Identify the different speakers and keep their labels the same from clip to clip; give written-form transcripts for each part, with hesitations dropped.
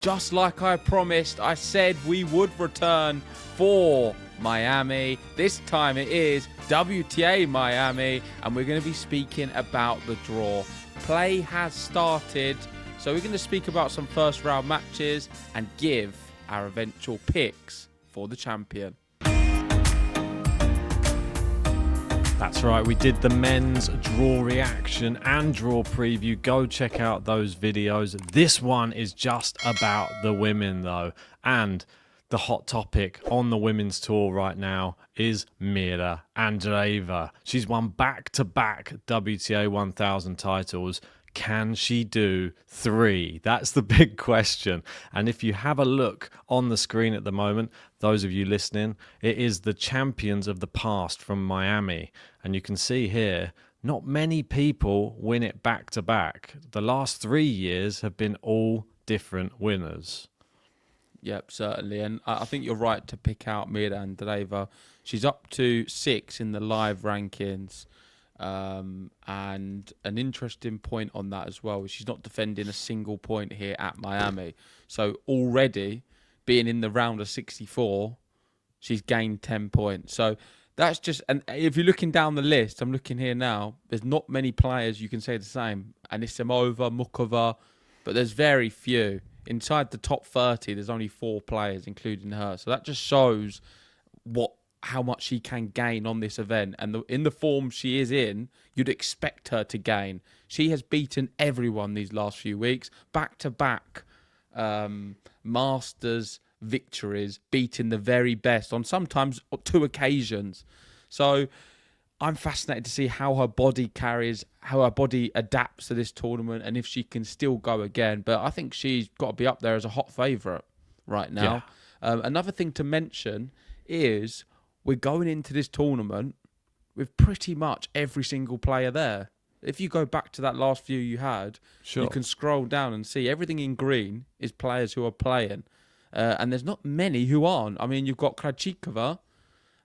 Speaker 1: Just like I promised, I said we would return for Miami. This time it is WTA Miami, and we're going to be speaking about the draw. Play has started, so we're going to speak about some first round matches and give our eventual picks for the champion.
Speaker 2: That's right, we did the men's draw reaction and draw preview. Go check out those videos. This one is just about the women though. And the hot topic on the women's tour right now is Mirra, Andreeva. She's won back-to-back WTA 1000 titles. Can she do 3? That's the big question. And if you have a look on the screen at the moment, those of you listening, it is the champions of the past from Miami. And you can see here, not many people win it back-to-back. The last 3 years have been all different winners.
Speaker 1: Yep, certainly. And I think you're right to pick out Mirra Andreeva. She's up to 6 in the live rankings. And an interesting point on that as well is she's not defending a single point here at Miami. So already being in the round of 64, she's gained 10 points. So that's just, and if you're looking down the list, I'm looking here now, there's not many players you can say the same. Anisimova, Mukova, but there's very few. Inside the top 30, there's only 4 players, including her. So that just shows how much she can gain on this event. And in the form she is in, you'd expect her to gain. She has beaten everyone these last few weeks. Back-to-back Masters victories, beating the very best on sometimes 2 occasions. So I'm fascinated to see how her body carries, how her body adapts to this tournament, and if she can still go again. But I think she's got to be up there as a hot favourite right now. Yeah. Another thing to mention is we're going into this tournament with pretty much every single player there. If you go back to that last few you had, sure, you can scroll down and see everything in green is players who are playing. And there's not many who aren't. I mean, you've got Krajcikova,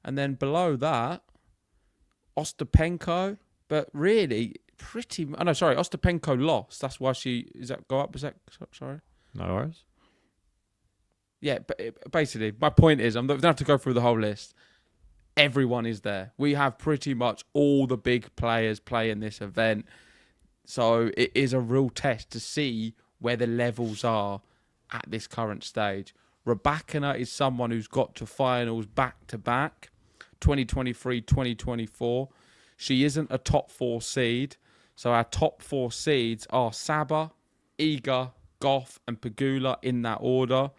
Speaker 1: and then below that, Ostapenko. But really, Ostapenko lost. That's why sorry?
Speaker 2: No worries.
Speaker 1: Yeah, but basically, my point is, I don't have to go through the whole list. Everyone is there. We have pretty much all the big players playing this event. So it is a real test to see where the levels are at this current stage. Rybakina is someone who's got to finals back-to-back, 2023, 2024. She isn't a top 4 seed. So our top 4 seeds are Saba, Iga, Gauff and Pegula in that order.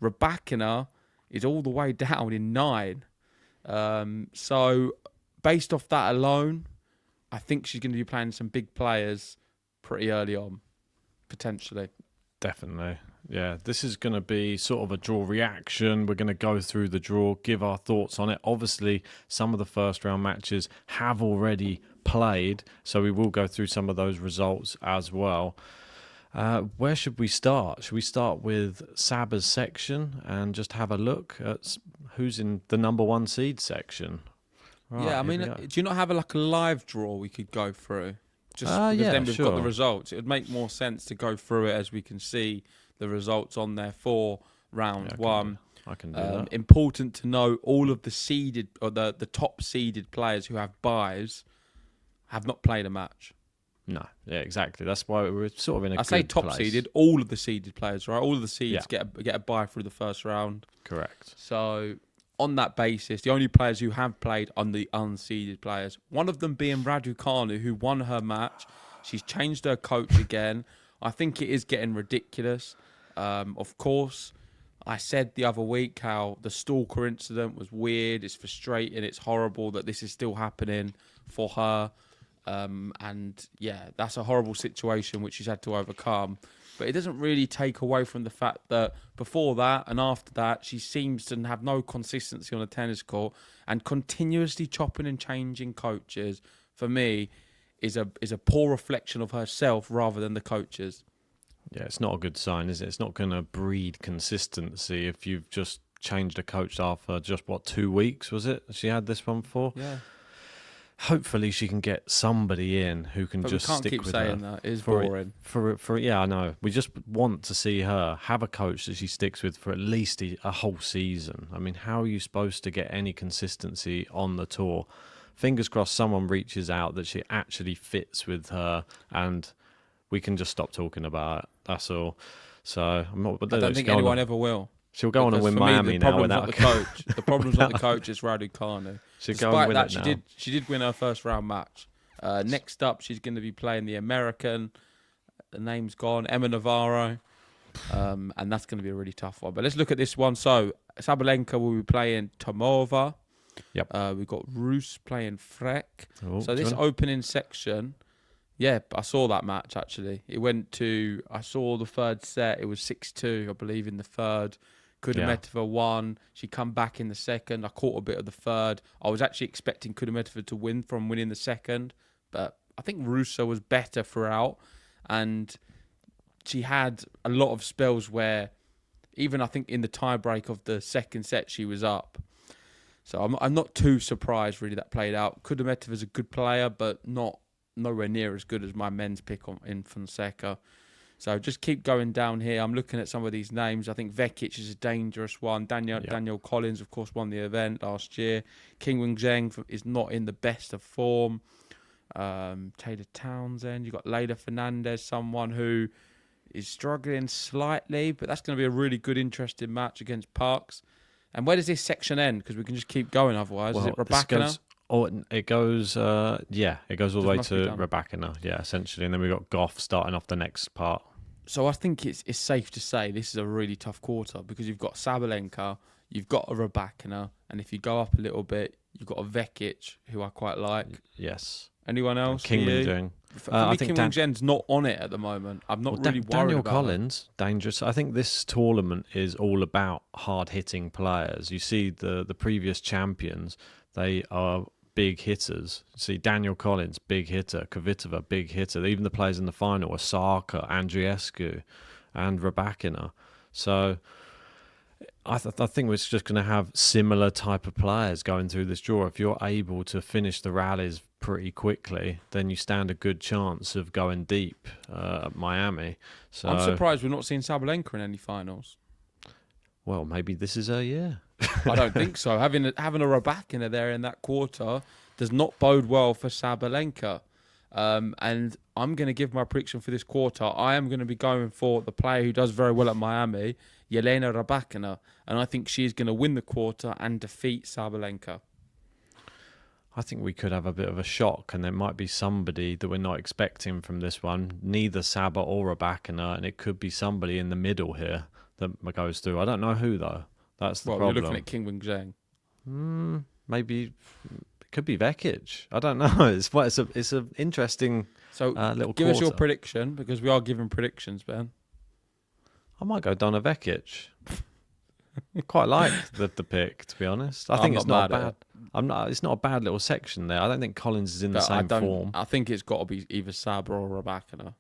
Speaker 1: Rybakina is all the way down in 9. So based off that alone, I think she's going to be playing some big players pretty early on, potentially.
Speaker 2: Definitely. Yeah, this is going to be sort of a draw reaction. We're going to go through the draw, give our thoughts on it. Obviously, some of the first round matches have already played, so we will go through some of those results as well. Where should we start? Should we start with Saba's section and just have a look at who's in the number 1 seed section? Right,
Speaker 1: yeah, I mean, do you not have a live draw we could go through? Just because then we've got the results. It would make more sense to go through it as we can see the results on there for round 1.
Speaker 2: I can do that.
Speaker 1: Important to know, all of the seeded or the top seeded players who have buys have not played a match.
Speaker 2: No, yeah, exactly. That's why we're sort of in a
Speaker 1: I say top seeded, all of the seeded players, right? All of the seeds get a bye through the first round.
Speaker 2: Correct.
Speaker 1: So on that basis, the only players who have played are the unseeded players. One of them being Raducanu, who won her match. She's changed her coach again. I think it is getting ridiculous. Of course, I said the other week how the stalker incident was weird. It's frustrating. It's horrible that this is still happening for her. And yeah, that's a horrible situation which she's had to overcome. But it doesn't really take away from the fact that before that and after that, she seems to have no consistency on the tennis court, and continuously chopping and changing coaches, for me, is a poor reflection of herself rather than the coaches.
Speaker 2: Yeah, it's not a good sign, is it? It's not going to breed consistency if you've just changed a coach after just, 2 weeks, was it? She had this one for?
Speaker 1: Yeah.
Speaker 2: hopefully she can get somebody in who can
Speaker 1: But
Speaker 2: just
Speaker 1: we can't
Speaker 2: stick
Speaker 1: keep
Speaker 2: with
Speaker 1: saying
Speaker 2: her.
Speaker 1: that. It is
Speaker 2: For
Speaker 1: boring.
Speaker 2: Yeah, I know. We just want to see her have a coach that she sticks with for at least a whole season. I mean, how are you supposed to get any consistency on the tour? Fingers crossed someone reaches out that she actually fits with her, and we can just stop talking about it. That's all. So I'm not.
Speaker 1: I don't think anyone ever will.
Speaker 2: She'll go on and
Speaker 1: Because
Speaker 2: win
Speaker 1: for me,
Speaker 2: Miami
Speaker 1: the
Speaker 2: now
Speaker 1: problem's
Speaker 2: without
Speaker 1: not the coach. The problem's not the coach. It's Raducanu.
Speaker 2: She'll go and win
Speaker 1: Despite that,
Speaker 2: it now.
Speaker 1: she did win her first round match. Next up, she's going to be playing the American. The name's gone, Emma Navarro, and that's going to be a really tough one. But let's look at this one. So Sabalenka will be playing Tomova.
Speaker 2: Yep.
Speaker 1: We've got Rus playing Frek.
Speaker 2: Oh,
Speaker 1: So this opening section, yeah, I saw that match actually. I saw the third set. It was 6-2, I believe, in the third. Kudermetova won. She come back in the second. I caught a bit of the third. I was actually expecting Kudermetova to win from winning the second, but I think Russo was better throughout, and she had a lot of spells where even I think in the tiebreak of the second set she was up. So I'm not too surprised really that played out. Kudermetova's a good player, but nowhere near as good as my men's pick in Fonseca. So just keep going down here. I'm looking at some of these names. I think Vekic is a dangerous one. Daniel Collins, of course, won the event last year. Qinwen Zheng is not in the best of form. Taylor Townsend. You've got Leylah Fernandez, someone who is struggling slightly, but that's going to be a really good, interesting match against Parks. And where does this section end? Because we can just keep going otherwise. Is it Rybakina?
Speaker 2: It goes all the way to Rybakina, essentially. And then we've got Gauff starting off the next part.
Speaker 1: So I think it's safe to say this is a really tough quarter because you've got Sabalenka, you've got a Rybakina, and if you go up a little bit, you've got a Vekic, who I quite like.
Speaker 2: Yes.
Speaker 1: Anyone else?
Speaker 2: Qinwen Zheng.
Speaker 1: For me, Qinwen Zheng's not on it at the moment. I'm not really worried
Speaker 2: Daniel
Speaker 1: about
Speaker 2: Collins, dangerous. I think this tournament is all about hard-hitting players. You see the previous champions, they are big hitters. See Daniel Collins, big hitter. Kvitova, big hitter. Even the players in the final were Osaka, Andreescu, and Rybakina. So I think we're just going to have similar type of players going through this draw. If you're able to finish the rallies pretty quickly, then you stand a good chance of going deep at Miami. So
Speaker 1: I'm surprised we're not seeing Sabalenka in any finals.
Speaker 2: Well, maybe this is her year.
Speaker 1: I don't think so. Having a Rybakina there in that quarter does not bode well for Sabalenka. And I'm going to give my prediction for this quarter. I am going to be going for the player who does very well at Miami, Jelena Rybakina. And I think she's going to win the quarter and defeat Sabalenka.
Speaker 2: I think we could have a bit of a shock, and there might be somebody that we're not expecting from this one, neither Saba or Rybakina, and it could be somebody in the middle here that goes through. I don't know who, though. That's the problem.
Speaker 1: You're looking at Qinwen Zheng.
Speaker 2: Maybe it could be Vekic. I don't know. It's an interesting little
Speaker 1: give
Speaker 2: quarter.
Speaker 1: us your prediction, because we are giving predictions, Ben.
Speaker 2: I might go Donna Vekic. Quite like the pick, to be honest. I think it's not bad. It's not a bad little section there. I don't think Collins is in the same form.
Speaker 1: I think it's got to be either Saba or Rybakina.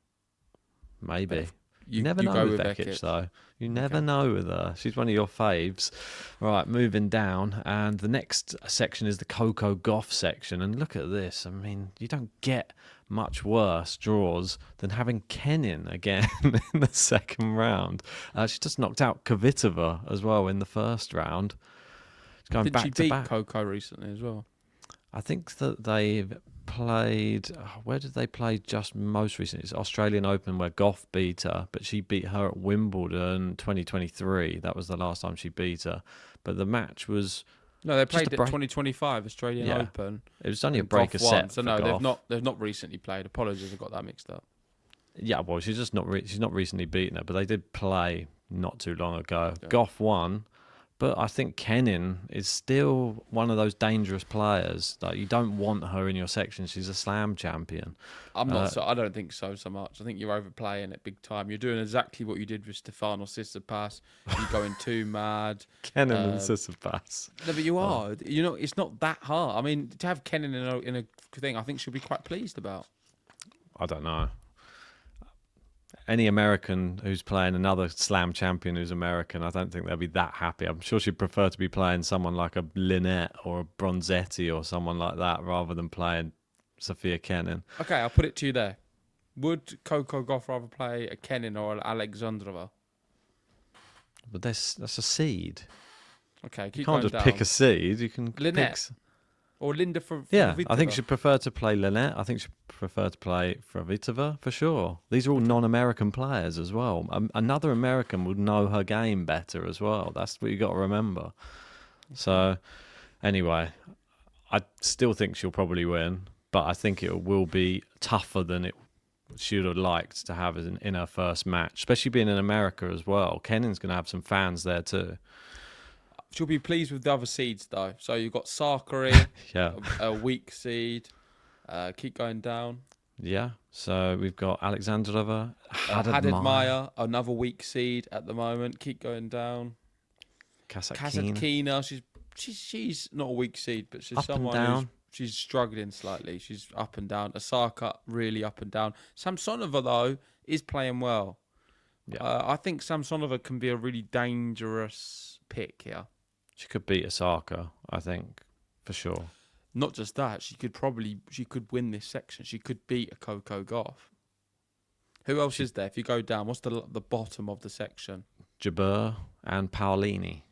Speaker 2: Maybe. You never know with Vekic, though. You never know with her. She's one of your faves. Right, moving down. And the next section is the Coco Gauff section. And look at this. I mean, you don't get much worse draws than having Kenin again in the second round. She just knocked out Kvitova as well in the first round. She's going
Speaker 1: Did
Speaker 2: back
Speaker 1: she
Speaker 2: to
Speaker 1: beat
Speaker 2: back.
Speaker 1: Coco recently as well?
Speaker 2: I think that they've played. Where did they play just most recently? It's Australian Open where Gauff beat her, but she beat her at Wimbledon 2023. That was the last time she beat her. But the match was.
Speaker 1: No, they played at 2025 Australian Open.
Speaker 2: It was only a break a set.
Speaker 1: So no, they've not recently played. Apologies, I got that mixed up.
Speaker 2: Yeah, well, she's not recently beaten her, but they did play not too long ago.
Speaker 1: Yeah.
Speaker 2: Gauff won. But I think Kenin is still one of those dangerous players. Like, you don't want her in your section. She's a slam champion.
Speaker 1: I don't think so much. I think you're overplaying it big time. You're doing exactly what you did with Stefano Tsitsipas. You're going too mad.
Speaker 2: Kenin and Tsitsipas.
Speaker 1: No, but you are. You know, it's not that hard. I mean, to have Kenin in a thing, I think she'll be quite pleased about.
Speaker 2: I don't know. any American who's playing another Slam champion who's American, I don't think they'll be that happy. I'm sure she'd prefer to be playing someone like a Linette or a Bronzetti or someone like that rather than playing Sofia Kenin.
Speaker 1: Okay, I'll put it to you there. Would Coco Gauff rather play a Kenin or an Alexandrova?
Speaker 2: But that's a seed.
Speaker 1: Okay, keep
Speaker 2: You can't
Speaker 1: going
Speaker 2: just
Speaker 1: down.
Speaker 2: pick a seed. You can
Speaker 1: Linette or Linda from
Speaker 2: Yeah, I think she'd prefer to play Linette. I think she'd prefer to play Kvitova for sure. These are all non-American players as well. Another American would know her game better as well. That's what you got to remember. So, anyway, I still think she'll probably win, but I think it will be tougher than she would have liked to have in her first match, especially being in America as well. Kenin's going to have some fans there too.
Speaker 1: She'll be pleased with the other seeds, though. So you've got Sakari,
Speaker 2: Yeah.
Speaker 1: a weak seed. Keep going down.
Speaker 2: Yeah. So we've got Alexandrova,
Speaker 1: Haddad Maya, another weak seed at the moment. Keep going down. Kasatkina. She's not a weak seed, but she's
Speaker 2: Up and
Speaker 1: someone
Speaker 2: down.
Speaker 1: she's struggling slightly. She's up and down. Osaka really up and down. Samsonova though is playing well.
Speaker 2: Yeah.
Speaker 1: I think Samsonova can be a really dangerous pick here.
Speaker 2: She could beat Osaka, I think, for sure.
Speaker 1: Not just that, she could win this section. She could beat a Coco Gauff. Who else is there? If you go down, what's the bottom of the section?
Speaker 2: Jabeur and Paolini.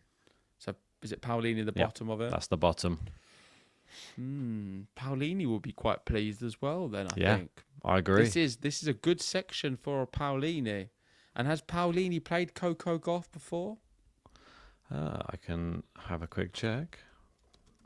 Speaker 1: So is it Paolini the bottom of it?
Speaker 2: That's the bottom.
Speaker 1: Paolini will be quite pleased as well. Then I think
Speaker 2: I agree.
Speaker 1: this is a good section for Paolini. And has Paolini played Coco Gauff before?
Speaker 2: I can have a quick check.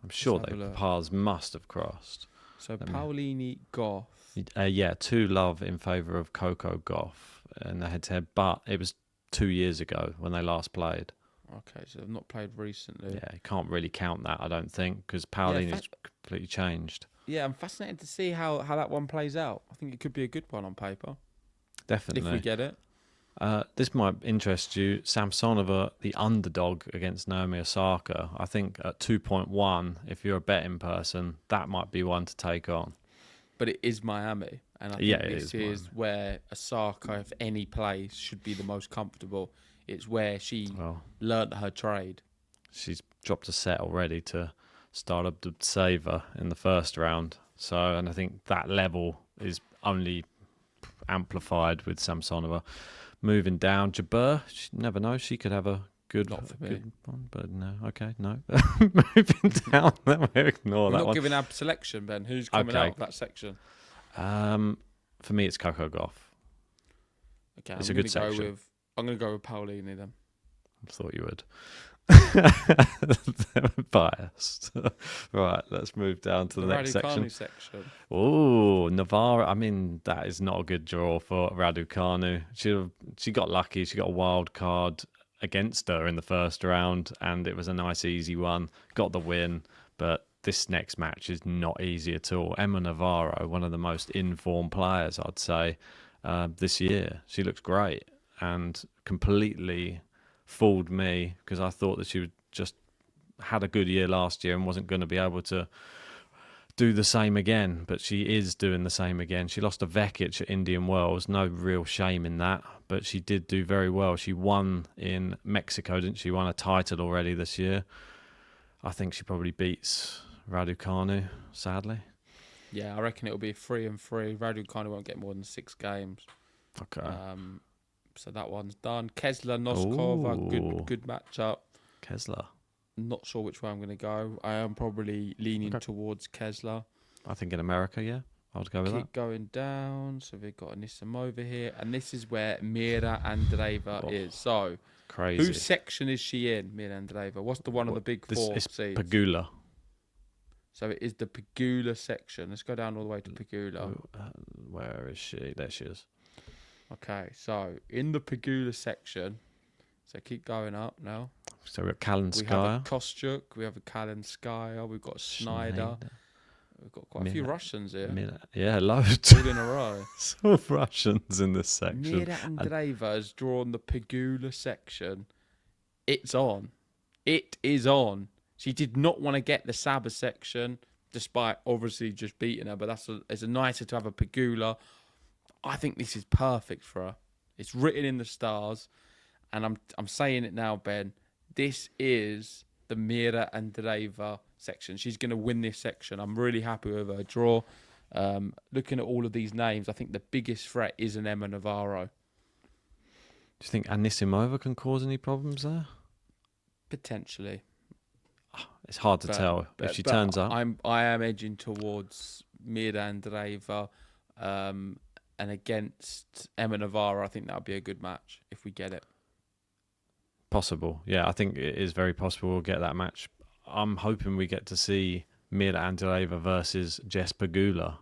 Speaker 2: I'm sure their paths must have crossed.
Speaker 1: So Paolini Gauff.
Speaker 2: 2-love in favour of Coco Gauff in the head-to-head, but it was 2 years ago when they last played.
Speaker 1: Okay, so they've not played recently.
Speaker 2: Yeah, you can't really count that, I don't think, because Paolini's completely changed.
Speaker 1: Yeah, I'm fascinated to see how that one plays out. I think it could be a good one on paper.
Speaker 2: Definitely.
Speaker 1: If we get it.
Speaker 2: This might interest you. Samsonova, the underdog against Naomi Osaka. I think at 2.1, if you're a betting person, that might be one to take on.
Speaker 1: But it is Miami. And I think this is where Osaka, if any place, should be the most comfortable. It's where she learnt her trade.
Speaker 2: She's dropped a set already to start up to Saver in the first round. So, and I think that level is only amplified with Samsonova. Moving down, Jabeur, you never know, she could have a good one, but no, okay, no. Moving down, we'll ignore that one.
Speaker 1: We're not giving our selection, Ben. Who's coming out of that section?
Speaker 2: For me, it's Coco Gauff.
Speaker 1: Okay,
Speaker 2: it's a good section.
Speaker 1: I'm going to go with Paolini then.
Speaker 2: I thought you would. Biased. Right, let's move down to the next section. Oh, Navarra. I mean, that is not a good draw for Raducanu. She got lucky. She got a wild card against her in the first round, and it was a nice, easy one. Got the win, but this next match is not easy at all. Emma Navarro, one of the most informed players, I'd say, this year. She looks great and completely fooled me because I thought that she would just had a good year last year and wasn't going to be able to do the same again, but she is doing the same again. She lost to Vekic at Indian Wells, no real shame in that, but she did do very well. She won in Mexico, didn't she? Won a title already this year. I think she probably beats Raducanu, sadly.
Speaker 1: Yeah, I reckon it'll be 3-3. Raducanu won't get more than 6 games.
Speaker 2: Okay.
Speaker 1: So that one's done. Kesler, Noskova, good matchup.
Speaker 2: Kesler.
Speaker 1: Not sure which way I'm going to go. I am probably leaning towards Kesler.
Speaker 2: I think in America, yeah. I'll go with that.
Speaker 1: Keep going down. So we've got Anisimova here. And this is where Mirra Andreeva is. So,
Speaker 2: crazy.
Speaker 1: Whose section is she in, Mirra Andreeva? What's the one of the big four seeds?
Speaker 2: Pegula.
Speaker 1: So it is the Pegula section. Let's go down all the way to Pegula.
Speaker 2: Where is she? There she is.
Speaker 1: Okay, so in the Pegula section, so keep going up now.
Speaker 2: So we've got Kalinskaya.
Speaker 1: We have a Kostyuk, we have a Kalinskaya, we've got Snyder. We've got quite a few Russians here.
Speaker 2: Yeah, loads.
Speaker 1: All in a row.
Speaker 2: Some Russians in this section.
Speaker 1: Mirra Andreeva has drawn the Pegula section. It's on. It is on. She did not want to get the Saba section, despite obviously just beating her, but it's nicer to have a Pegula. I think this is perfect for her. It's written in the stars, and I'm saying it now, Ben. This is the Mirra Andreeva section. She's going to win this section. I'm really happy with her draw. Looking at all of these names, I think the biggest threat is an Emma Navarro.
Speaker 2: Do you think Anisimova can cause any problems there?
Speaker 1: Potentially.
Speaker 2: It's hard to tell if she turns up.
Speaker 1: I am edging towards Mirra Andreeva, and against Emma Navarro. I think that would be a good match if we get it.
Speaker 2: Possible, yeah. I think it is very possible we'll get that match. I'm hoping we get to see Mirra Andreeva versus Jess Pegula.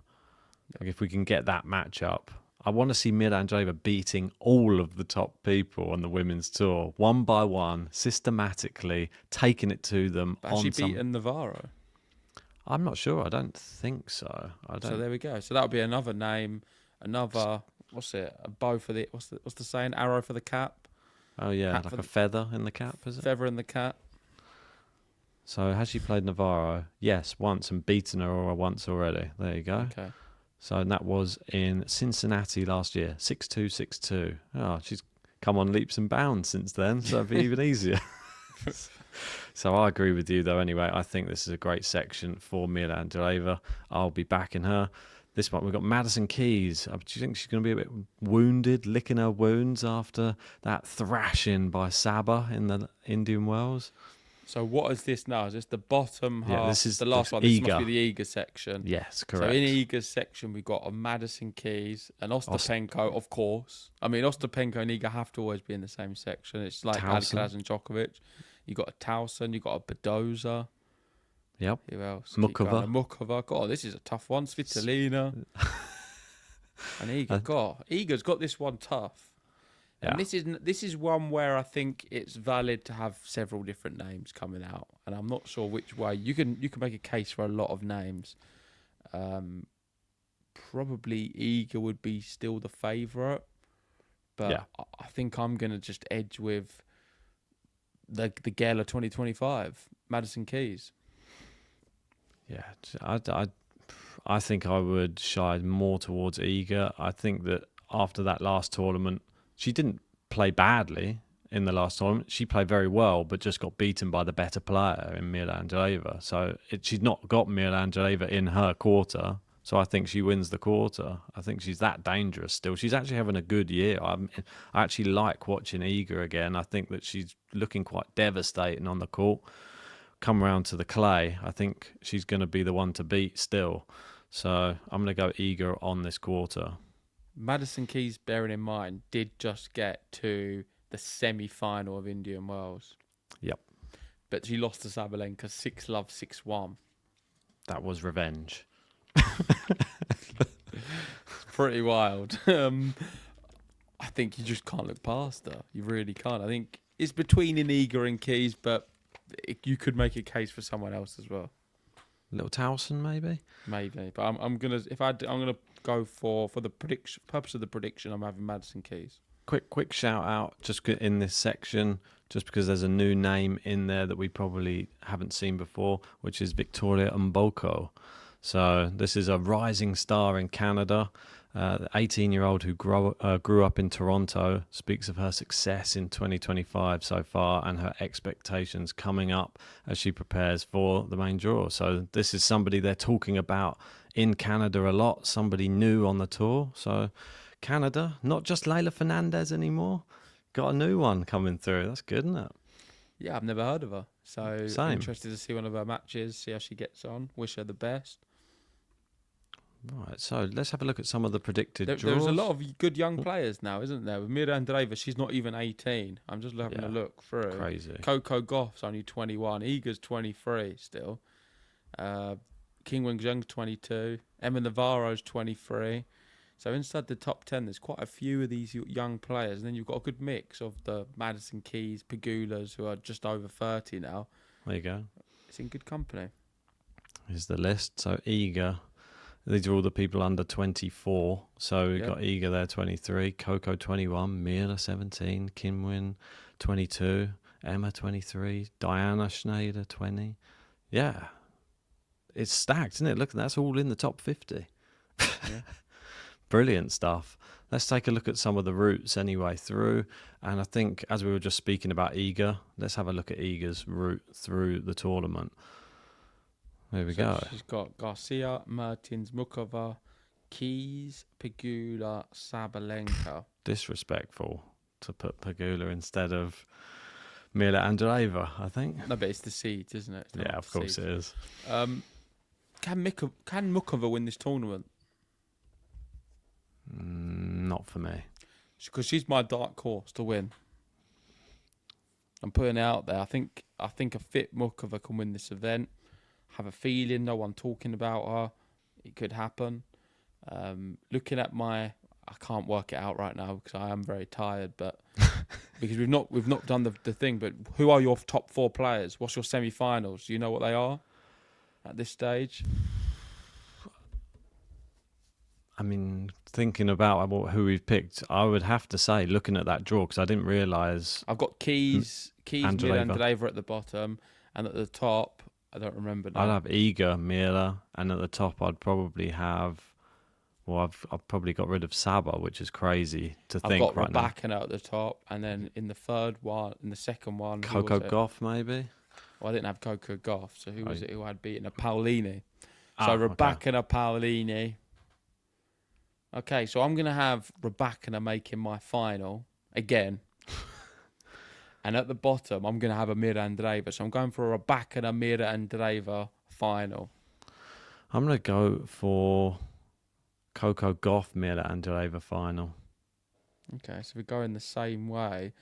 Speaker 2: Like if we can get that match up. I want to see Mirra Andreeva beating all of the top people on the women's tour, one by one, systematically, taking it to them.
Speaker 1: But has she beaten Navarro?
Speaker 2: I'm not sure. I don't think so.
Speaker 1: So there we go. So that would be another name, what's it? A bow for the what's the saying? Arrow for the cap.
Speaker 2: Oh yeah, like a feather in the cap, is it?
Speaker 1: Feather in the cap.
Speaker 2: So has she played Navarro? Yes, once, and beaten her once already. There you go.
Speaker 1: Okay.
Speaker 2: So that was in Cincinnati last year, 6-2, 6-2. Oh, she's come on leaps and bounds since then, so it'd be even easier. So I agree with you, though, anyway. I think this is a great section for Mirra Andreeva. I'll be backing her. This one, we've got Madison Keys. Do you think she's going to be a bit wounded, licking her wounds after that thrashing by Saba in the Indian Wells?
Speaker 1: So what is this now? Is this the bottom half?
Speaker 2: Yeah, this is
Speaker 1: the last one. This must be the Iga section.
Speaker 2: Yes, correct.
Speaker 1: So in Iga's section, we've got a Madison Keys, an Ostapenko, of course. I mean, Ostapenko and Iga have to always be in the same section. It's like Alcaraz and Djokovic. You've got a Towson, you've got a Badoza.
Speaker 2: Yep.
Speaker 1: Who else?
Speaker 2: Mukova.
Speaker 1: God, this is a tough one. Svitolina. And Iga. God, Iga's got this one tough. And this is one where I think it's valid to have several different names coming out, and I'm not sure which way. You can make a case for a lot of names. Probably Iga would be still the favourite, but I think I'm gonna just edge with the Gala 2025, Madison Keys.
Speaker 2: Yeah, I think I would shy more towards Iga. I think that after that last tournament, she didn't play badly in the last tournament. She played very well, but just got beaten by the better player in Mirra Andreeva. So she's not got Mirra Andreeva in her quarter. So I think she wins the quarter. I think she's that dangerous still. She's actually having a good year. I actually like watching Iga again. I think that she's looking quite devastating on the court. Come around to the clay, I think she's going to be the one to beat still. So I'm going to go Iga on this quarter.
Speaker 1: Madison Keys, bearing in mind, did just get to the semi-final of Indian Wells.
Speaker 2: Yep.
Speaker 1: But she lost to Sabalenka 6-love, 6-1.
Speaker 2: That was revenge.
Speaker 1: Pretty wild. I think you just can't look past her. You really can't. I think it's between Iga and Keys, but you could make a case for someone else as well.
Speaker 2: Little Towson, maybe.
Speaker 1: But I'm gonna go for the prediction purpose of the prediction. I'm having Madison Keys.
Speaker 2: Quick shout out just in this section, just because there's a new name in there that we probably haven't seen before, which is Victoria Mboko. So this is a rising star in Canada. The 18-year-old who grew up in Toronto speaks of her success in 2025 so far and her expectations coming up as she prepares for the main draw. So this is somebody they're talking about in Canada a lot, somebody new on the tour. So Canada, not just Leylah Fernandez anymore, got a new one coming through. That's good, isn't it?
Speaker 1: Yeah, I've never heard of her. So
Speaker 2: Same.
Speaker 1: Interested to see one of her matches, see how she gets on. Wish her the best.
Speaker 2: Right, so let's have a look at some of the predicted draws.
Speaker 1: There's a lot of good young players now, isn't there? With Mirra Andreeva, she's not even 18. I'm just having a look through.
Speaker 2: Crazy.
Speaker 1: Coco Gauff's only 21. Iga's 23 still. King Wenjung's 22. Emma Navarro's 23. So inside the top 10, there's quite a few of these young players. And then you've got a good mix of the Madison Keys, Pegulas, who are just over 30 now.
Speaker 2: There you go.
Speaker 1: It's in good company.
Speaker 2: Here's the list. So Iga. These are all the people under 24. So we've got Iga there, 23, Coco 21, Mirra 17, Kinwin 22, Emma 23, Diana Schneider 20. Yeah. It's stacked, isn't it? Look, that's all in the top 50.
Speaker 1: Yeah.
Speaker 2: Brilliant stuff. let's take a look at some of the routes anyway through. And I think, as we were just speaking about Iga, let's have a look at Iga's route through the tournament. There we go.
Speaker 1: She's got Garcia, Mertens, Mukova, Keys, Pegula, Sabalenka.
Speaker 2: Disrespectful to put Pegula instead of Mirra Andreeva, I think.
Speaker 1: No, but it's the seeds, isn't it?
Speaker 2: Yeah, of course it is.
Speaker 1: Can Mukova win this tournament?
Speaker 2: Not for me.
Speaker 1: Because she's my dark horse to win. I'm putting it out there. I think a fit Mukova can win this event. Have a feeling, no one talking about her. It could happen. Looking at I can't work it out right now because I am very tired. But because we've not done the thing. But who are your top 4 players? What's your semi-finals? Do you know what they are at this stage?
Speaker 2: I mean, thinking about who we've picked, I would have to say, looking at that draw, because I didn't realise...
Speaker 1: I've got Mirra Andreeva at the bottom, and at the top, I don't remember now.
Speaker 2: I'd have Iga, Mirra, and at the top I'd probably have... Well, I've probably got rid of Saba, which is crazy to think right now.
Speaker 1: I've got Rybakina at the top, and then in the second one...
Speaker 2: Coco Gauff, maybe?
Speaker 1: Well, I didn't have Coco Gauff, so who was it who had beaten a Paolini? So
Speaker 2: okay.
Speaker 1: Rybakina, Paolini... Okay, so I'm going to have Rybakina making my final again. And at the bottom, I'm going to have a Mirra Andreeva. So I'm going for a Rybakina, Mirra Andreeva final.
Speaker 2: I'm going to go for Coco Gauff, Mirra Andreeva final.
Speaker 1: Okay, so we're going the same way.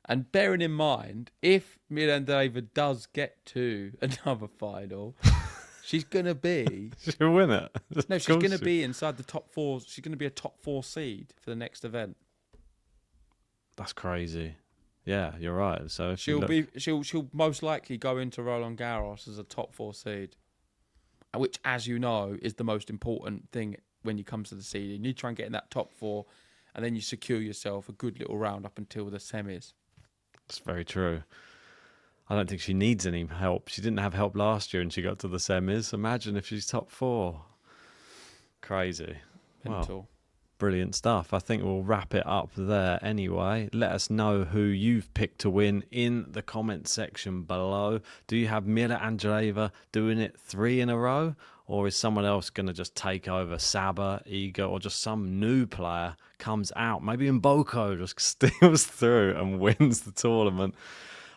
Speaker 1: And bearing in mind, if Mirra Andreeva does get to another final... She's going to be...
Speaker 2: She'll win it.
Speaker 1: No, she's going to be inside the top 4. She's going to be a top 4 seed for the next event.
Speaker 2: That's crazy. Yeah, you're right. So
Speaker 1: she'll most likely go into Roland Garros as a top 4 seed, which, as you know, is the most important thing when you come to the seed. You need to try and get in that top 4, and then you secure yourself a good little round up until the semis.
Speaker 2: That's very true. I don't think she needs any help. She didn't have help last year and she got to the semis. Imagine if she's top 4. Crazy.
Speaker 1: Mental.
Speaker 2: Wow. Brilliant stuff. I think we'll wrap it up there anyway. Let us know who you've picked to win in the comment section below. Do you have Mirra Andreeva doing it 3 in a row? Or is someone else going to just take over? Saba, Iga, or just some new player comes out? Maybe Mboko just steals through and wins the tournament.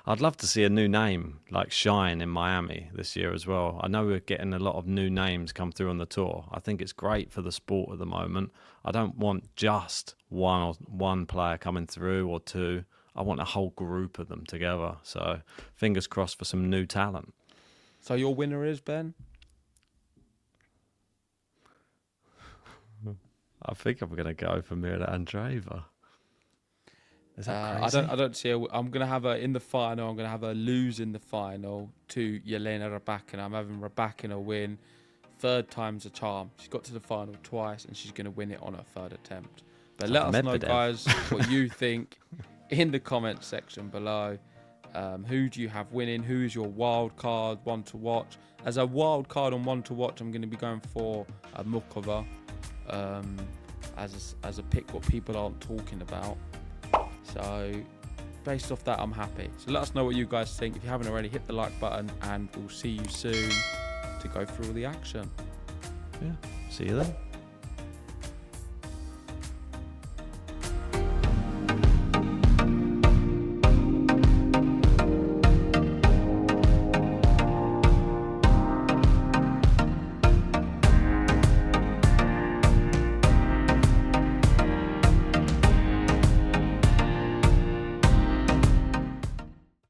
Speaker 2: I'd love to see a new name like shine in Miami this year as well. I know we're getting a lot of new names come through on the tour. I think it's great for the sport at the moment. I don't want just one player coming through or 2. I want a whole group of them together. So fingers crossed for some new talent.
Speaker 1: So your winner is, Ben?
Speaker 2: I think I'm going to go for Mirra Andreeva. Is that crazy?
Speaker 1: I don't see I'm going to have her in the final. I'm going to have her lose in the final to Jelena Rybakina. I'm having Rybakina win. 3rd time's a charm. She's got to the final twice and she's going to win it on her 3rd attempt. But let us know, guys, what you think in the comment section below. Who do you have winning? Who is your wild card, one to watch? As a wild card on one to watch, I'm going to be going for Mukova as a pick what people aren't talking about. So, based off that, I'm happy. So let us know what you guys think. If you haven't already, hit the like button and we'll see you soon to go through all the action.
Speaker 2: Yeah, see you then.